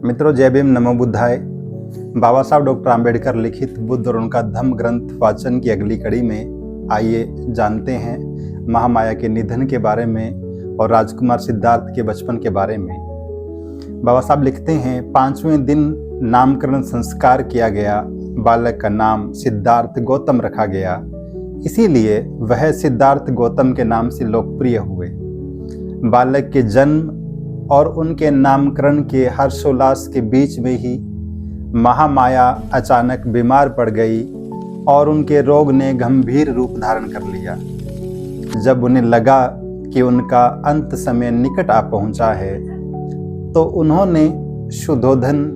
मित्रों, जय भीम, नमो बुद्धाय। बाबा साहब डॉक्टर आम्बेडकर लिखित बुद्ध और उनका धम्म ग्रंथ वाचन की अगली कड़ी में आइए जानते हैं महामाया के निधन के बारे में और राजकुमार सिद्धार्थ के बचपन के बारे में। बाबा साहब लिखते हैं, 5वें दिन नामकरण संस्कार किया गया। बालक का नाम सिद्धार्थ गौतम रखा गया, इसीलिए वह सिद्धार्थ गौतम के नाम से लोकप्रिय हुए। बालक के जन्म और उनके नामकरण के हर्षोल्लास के बीच में ही महामाया अचानक बीमार पड़ गई और उनके रोग ने गंभीर रूप धारण कर लिया। जब उन्हें लगा कि उनका अंत समय निकट आ पहुंचा है, तो उन्होंने शुद्धोधन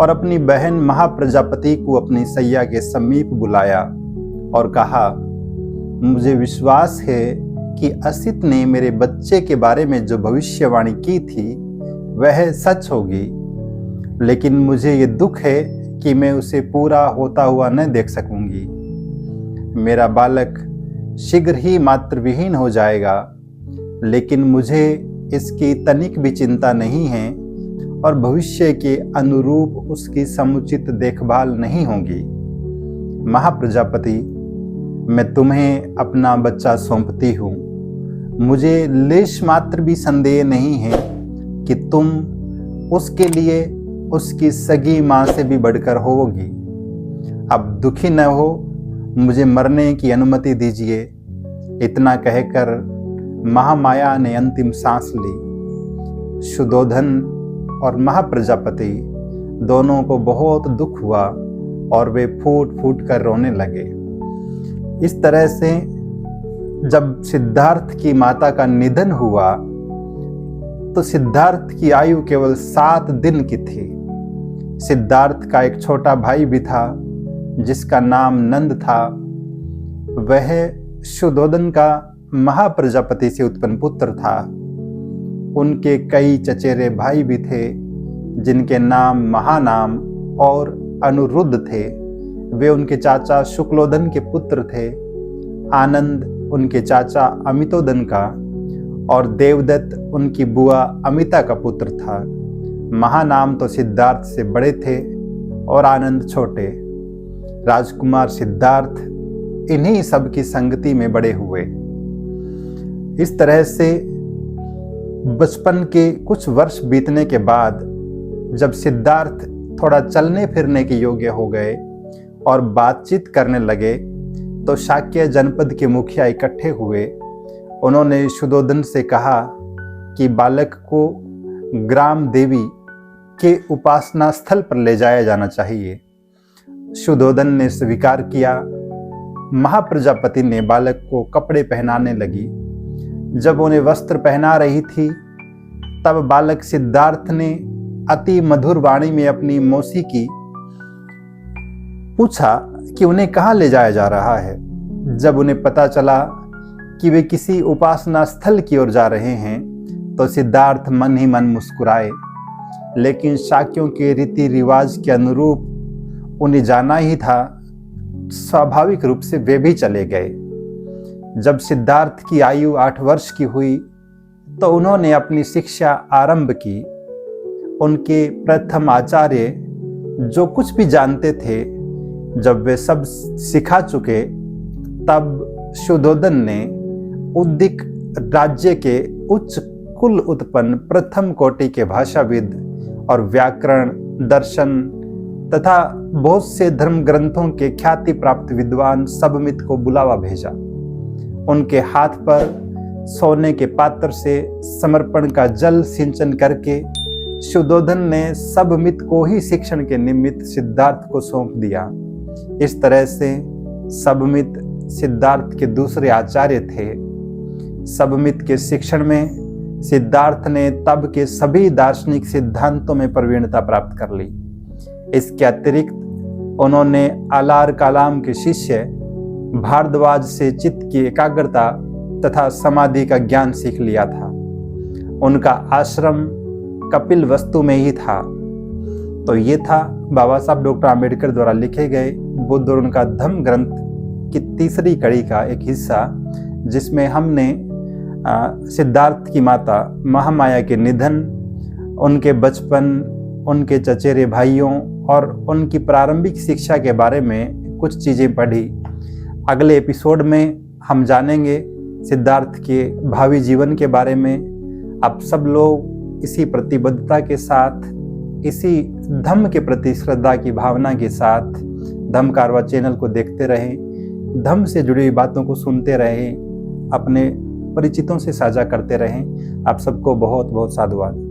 और अपनी बहन महाप्रजापति को अपनी सैया के समीप बुलाया और कहा, मुझे विश्वास है कि असित ने मेरे बच्चे के बारे में जो भविष्यवाणी की थी वह सच होगी, लेकिन मुझे ये दुख है कि मैं उसे पूरा होता हुआ न देख सकूंगी। मेरा बालक शीघ्र ही मातृविहीन हो जाएगा, लेकिन मुझे इसकी तनिक भी चिंता नहीं है और भविष्य के अनुरूप उसकी समुचित देखभाल नहीं होगी। महाप्रजापति, मैं तुम्हें अपना बच्चा सौंपती हूँ। मुझे लेश मात्र भी संदेह नहीं है कि तुम उसके लिए उसकी सगी माँ से भी बढ़कर होगी। अब दुखी न हो, मुझे मरने की अनुमति दीजिए। इतना कहकर महामाया ने अंतिम सांस ली। शुद्धोधन और महाप्रजापति दोनों को बहुत दुख हुआ और वे फूट फूट कर रोने लगे। इस तरह से जब सिद्धार्थ की माता का निधन हुआ तो सिद्धार्थ की आयु केवल 7 दिन की थी। सिद्धार्थ का एक छोटा भाई भी था जिसका नाम नंद था। वह शुद्धोधन का महाप्रजापति से उत्पन्न पुत्र था। उनके कई चचेरे भाई भी थे जिनके नाम महानाम और अनुरुद्ध थे। वे उनके चाचा शुक्लोधन के पुत्र थे। आनंद उनके चाचा अमितोदन का और देवदत्त उनकी बुआ अमिता का पुत्र था। महानाम तो सिद्धार्थ से बड़े थे और आनंद छोटे। राजकुमार सिद्धार्थ इन्हीं सब की संगति में बड़े हुए। इस तरह से बचपन के कुछ वर्ष बीतने के बाद जब सिद्धार्थ थोड़ा चलने फिरने के योग्य हो गए और बातचीत करने लगे, तो शाक्य जनपद के मुखिया इकट्ठे हुए। उन्होंने शुद्धोधन से कहा कि बालक को ग्राम देवी के उपासना स्थल पर ले जाया जाना चाहिए। शुद्धोधन ने स्वीकार किया। महाप्रजापति ने बालक को कपड़े पहनाने लगी। जब उन्हें वस्त्र पहना रही थी, तब बालक सिद्धार्थ ने अति मधुर वाणी में अपनी मौसी की पूछा कि उन्हें कहाँ ले जाया जा रहा है। जब उन्हें पता चला कि वे किसी उपासना स्थल की ओर जा रहे हैं, तो सिद्धार्थ मन ही मन मुस्कुराए, लेकिन शाक्यों के रीति रिवाज के अनुरूप उन्हें जाना ही था। स्वाभाविक रूप से वे भी चले गए। जब सिद्धार्थ की आयु 8 वर्ष की हुई, तो उन्होंने अपनी शिक्षा आरंभ की। उनके प्रथम आचार्य जो कुछ भी जानते थे, जब वे सब सिखा चुके, तब शुद्धोधन ने उद्दिक राज्य के उच्च कुल उत्पन्न प्रथम कोटि के भाषाविद और व्याकरण, दर्शन तथा बहुत से धर्म ग्रंथों के ख्याति प्राप्त विद्वान सबमित को बुलावा भेजा। उनके हाथ पर सोने के पात्र से समर्पण का जल सिंचन करके शुद्धोधन ने सबमित को ही शिक्षण के निमित्त सिद्धार्थ को सौंप दिया। इस तरह से सबमित सिद्धार्थ के दूसरे आचार्य थे। सबमित के शिक्षण में सिद्धार्थ ने तब के सभी दार्शनिक सिद्धांतों में प्रवीणता प्राप्त कर ली। इसके अतिरिक्त उन्होंने अलार कलाम के शिष्य भारद्वाज से चित्त की एकाग्रता तथा समाधि का ज्ञान सीख लिया था। उनका आश्रम कपिल वस्तु में ही था। तो ये था बाबा साहब डॉक्टर आम्बेडकर द्वारा लिखे गए बुद्ध और उनका धम्म ग्रंथ की तीसरी कड़ी का एक हिस्सा, जिसमें हमने सिद्धार्थ की माता महामाया के निधन, उनके बचपन, उनके चचेरे भाइयों और उनकी प्रारंभिक शिक्षा के बारे में कुछ चीज़ें पढ़ी। अगले एपिसोड में हम जानेंगे सिद्धार्थ के भावी जीवन के बारे में। आप सब लोग इसी प्रतिबद्धता के साथ, इसी धम्म के प्रति श्रद्धा की भावना के साथ धम्म कारवा चैनल को देखते रहें, धम्म से जुड़ी हुई बातों को सुनते रहें, अपने परिचितों से साझा करते रहें। आप सबको बहुत बहुत साधुवाद।